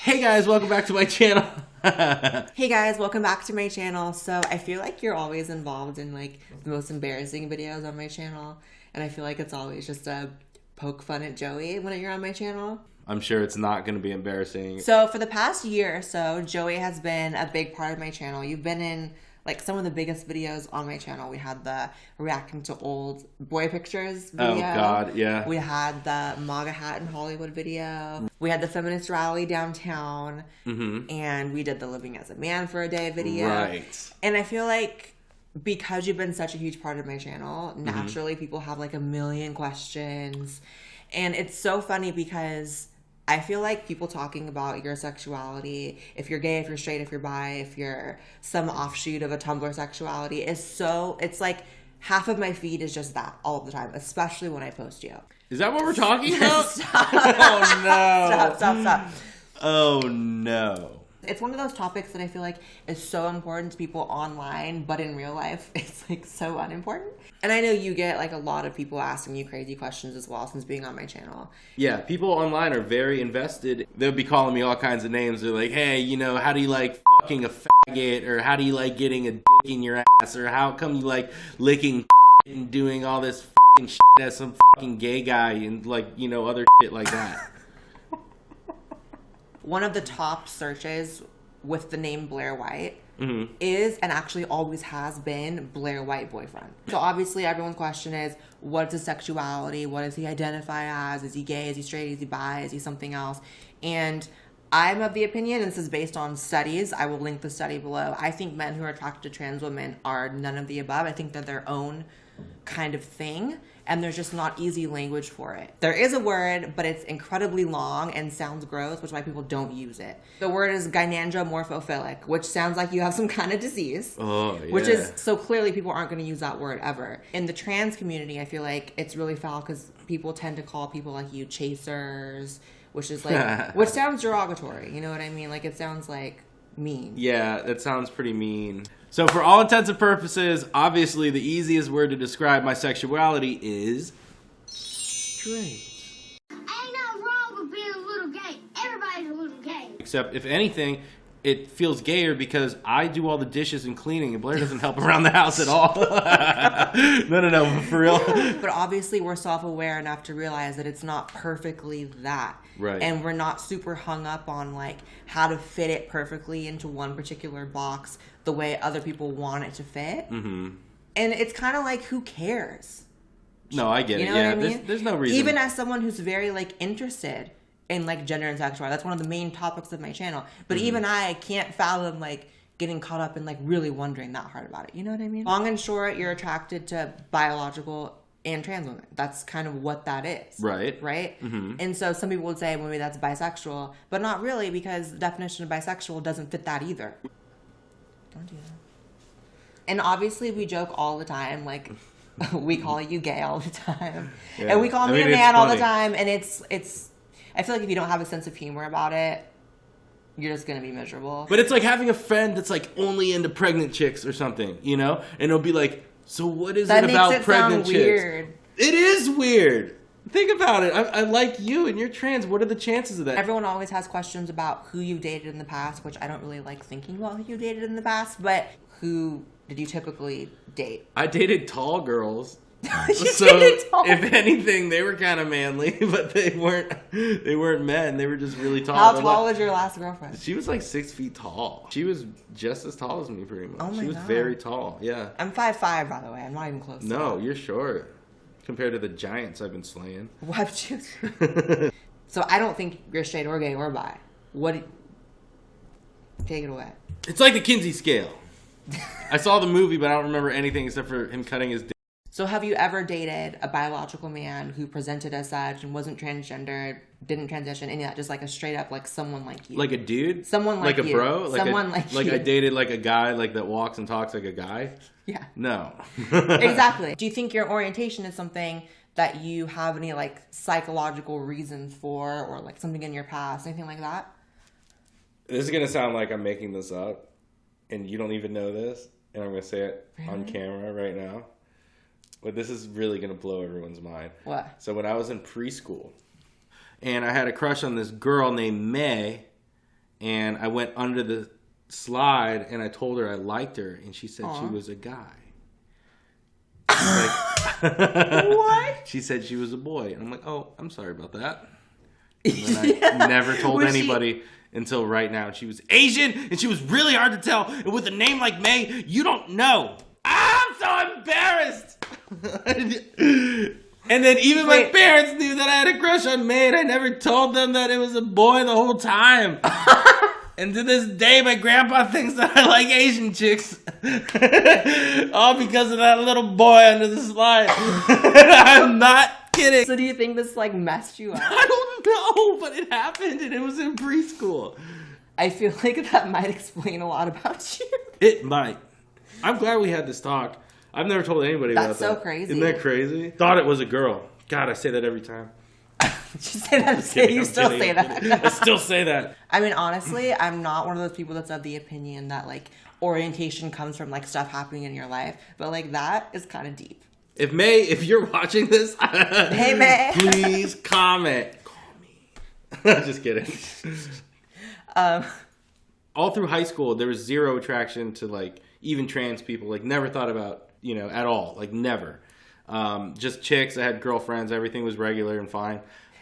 Hey guys, welcome back to my channel. Hey guys, welcome back to my channel. So I feel like you're always involved in like the most embarrassing videos on my channel. And I feel like it's always just a poke fun at Joey when you're on my channel. I'm sure it's not going to be embarrassing. So for the past year or so, Joey has been a big part of my channel. You've been in like some of the biggest videos on my channel. We had the reacting to old boy pictures video. Oh God, yeah. We had the MAGA hat in Hollywood video. We had the feminist rally downtown. And we did the living as a man for a day video. Right. And I feel like because you've been such a huge part of my channel, naturally people have like a million questions. And it's so funny because I feel like people talking about your sexuality, if you're gay, if you're straight, if you're bi, if you're some offshoot of a Tumblr sexuality, it's like half of my feed is just that all of the time, especially when I post you. Is that what we're talking about? Stop. Oh no. Stop. Oh no. It's one of those topics that I feel like is so important to people online, but in real life, it's like so unimportant. And I know you get like a lot of people asking you crazy questions as well since being on my channel. Yeah, people online are very invested. They'll be calling me all kinds of names. They're like, hey, you know, how do you like fucking a faggot? Or how do you like getting a dick in your ass? Or how come you like licking and doing all this fucking shit as some fucking gay guy and like, you know, other shit like that. One of the top searches with the name Blaire White is and actually always has been Blaire White boyfriend. So obviously everyone's question is, what's his sexuality? What does he identify as? Is he gay? Is he straight? Is he bi? Is he something else? And I'm of the opinion, and this is based on studies, I will link the study below, I think men who are attracted to trans women are none of the above. I think they're their own kind of thing, and there's just not easy language for it. There is a word, but it's incredibly long and sounds gross, which is why people don't use it. The word is gynandromorphophilic, which sounds like you have some kind of disease. Oh, yeah. Which is, so clearly people aren't going to use that word ever. In the trans community, I feel like it's really foul because people tend to call people like you chasers, which is like, which sounds derogatory, you know what I mean? Like it sounds like mean. Yeah, that sounds pretty mean. So for all intents and purposes, obviously the easiest word to describe my sexuality is straight. Ain't nothing wrong with being a little gay. Everybody's a little gay. Except if anything, it feels gayer because I do all the dishes and cleaning and Blaire doesn't help around the house at all. No, for real. But obviously we're self-aware enough to realize that it's not perfectly that. Right. And we're not super hung up on like how to fit it perfectly into one particular box the way other people want it to fit. And it's kind of like, who cares? No, I get You it. know Yeah, what I mean? there's no reason. Even as someone who's very like interested in like gender and sexuality, that's one of the main topics of my channel. But even I can't fathom like getting caught up in like really wondering that hard about it. You know what I mean? Long and short, you're attracted to biological and trans women. That's kind of what that is. Right. Right? And so some people would say, well, maybe that's bisexual, but not really, because the definition of bisexual doesn't fit that either. Don't do that. And obviously we joke all the time, like we call you gay all the time. Yeah. And we call I me mean, a it's man all the funny. time. And it's I feel like if you don't have a sense of humor about it, you're just gonna be miserable. But it's like having a friend that's like only into pregnant chicks or something, you know? And it'll be like, so what is That it makes about it pregnant sound chicks? weird. It is weird. Think about it. I like you and you're trans. What are the chances of that? Everyone always has questions about who you dated in the past, which I don't really like thinking about who you dated in the past, but who did you typically date? I dated tall girls. You dated tall. If anything, they were kind of manly, but they weren't men. They were just really tall. How They're tall like- was your last girlfriend? She was like 6 feet tall. She was just as tall as me, pretty much. Oh my she was God. very tall. Yeah. I'm 5'5", by the way. I'm not even close. No, to that. you're short compared to the giants I've been slaying. What you? So I don't think you're straight or gay or bi. Take it away. It's like the Kinsey scale. I saw the movie, but I don't remember anything except for him cutting his dick. So have you ever dated a biological man who presented as such and wasn't transgender, didn't transition, any of that, just like a straight up like someone like you? Like a dude? Someone like a you. bro? Someone like Like you. I dated like a guy like that walks and talks like a guy? Yeah. No. Exactly. Do you think your orientation is something that you have any like psychological reasons for, or like something in your past, anything like that? This is going to sound like I'm making this up, and you don't even know this, and I'm going to say it on camera right now. But this is really going to blow everyone's mind. What? So when I was in preschool, and I had a crush on this girl named May, and I went under the slide and I told her I liked her, and she said she was a guy. What? She said she was a boy, and I'm like, oh, I'm sorry about that. And then I never told anybody until right now. She was Asian, and she was really hard to tell. And with a name like May, you don't know. I'm so embarrassed. And then even my parents knew that I had a crush on May, and I never told them that it was a boy the whole time. And to this day, my grandpa thinks that I like Asian chicks. All because of that little boy under the slide. I'm not kidding. So do you think this like messed you up? I don't know, but it happened, and it was in preschool. I feel like that might explain a lot about you. It might. I'm glad we had this talk. I've never told anybody about that. That's so crazy. Isn't that crazy? Thought it was a girl. God, I say that every time. You say that. You still say that. I still say that. I mean, honestly, I'm not one of those people that's of the opinion that like orientation comes from like stuff happening in your life, but like that is kind of deep. If May, if you're watching this, hey May, please comment. Call me. Just kidding. All through high school, there was zero attraction to like even trans people. Like never thought about, at all. Like never. Just chicks. I had girlfriends. Everything was regular and fine.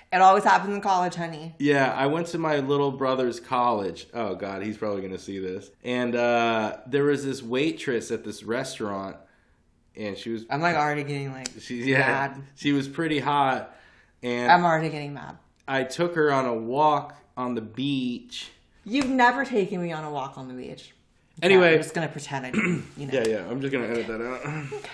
It always happens in college, honey. Yeah, I went to my little brother's college. Oh, God, he's probably going to see this. And there was this waitress at this restaurant, and she was... I'm like already getting like mad. She was pretty hot. And I'm already getting mad. I took her on a walk on the beach. You've never taken me on a walk on the beach. Anyway. I'm just going to pretend I didn't, Yeah, I'm just going to edit that out. Okay.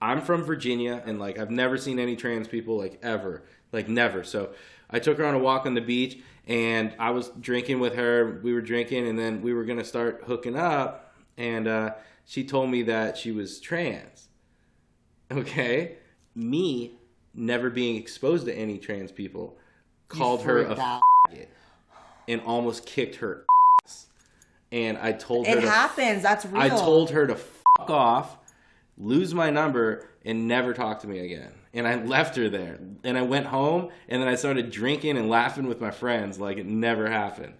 I'm from Virginia, and like I've never seen any trans people like ever, like never. So I took her on a walk on the beach, and I was drinking with her. We were drinking, and then we were gonna start hooking up, and she told me that she was trans. Okay, me never being exposed to any trans people, called her a faggot and almost kicked her ass. And I told her it happens. That's real. I told her to fuck off. Lose my number, and never talk to me again. And I left her there. And I went home, and then I started drinking and laughing with my friends like it never happened.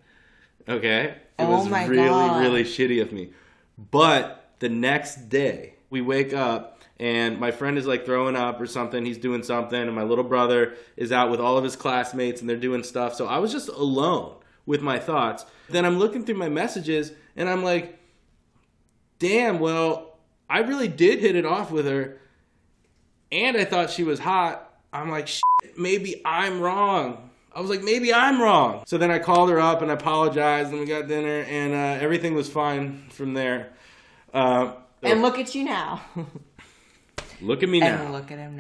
Okay? It was really shitty of me. But the next day, we wake up, and my friend is like throwing up or something. He's doing something, and my little brother is out with all of his classmates, and they're doing stuff. So I was just alone with my thoughts. Then I'm looking through my messages, and I'm like, damn, well... I really did hit it off with her, and I thought she was hot. I'm like, shit, maybe I'm wrong. I was like, maybe I'm wrong. So then I called her up and I apologized, and we got dinner, and everything was fine from there. And look at you now. Look at me now. And look at him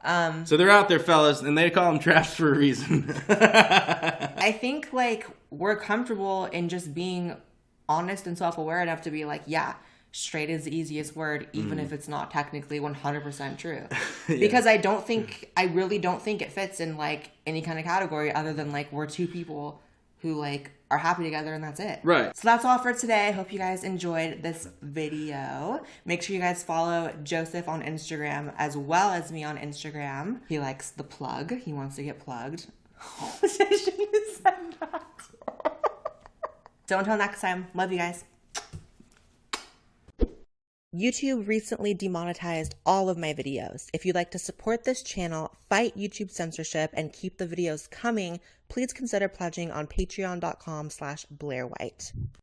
now. So they're out there, fellas, and they call them traps for a reason. I think, like, we're comfortable in just being honest and self-aware enough to be like, yeah, straight is the easiest word, even if it's not technically 100% true. Yeah. Because I really don't think it fits in like any kind of category other than like we're two people who like are happy together and that's it. Right. So that's all for today. I hope you guys enjoyed this video. Make sure you guys follow Joseph on Instagram as well as me on Instagram. He likes the plug. He wants to get plugged. I shouldn't have said that. So until next time, love you guys. YouTube recently demonetized all of my videos. If you'd like to support this channel, fight YouTube censorship, and keep the videos coming, please consider pledging on patreon.com/BlaireWhite.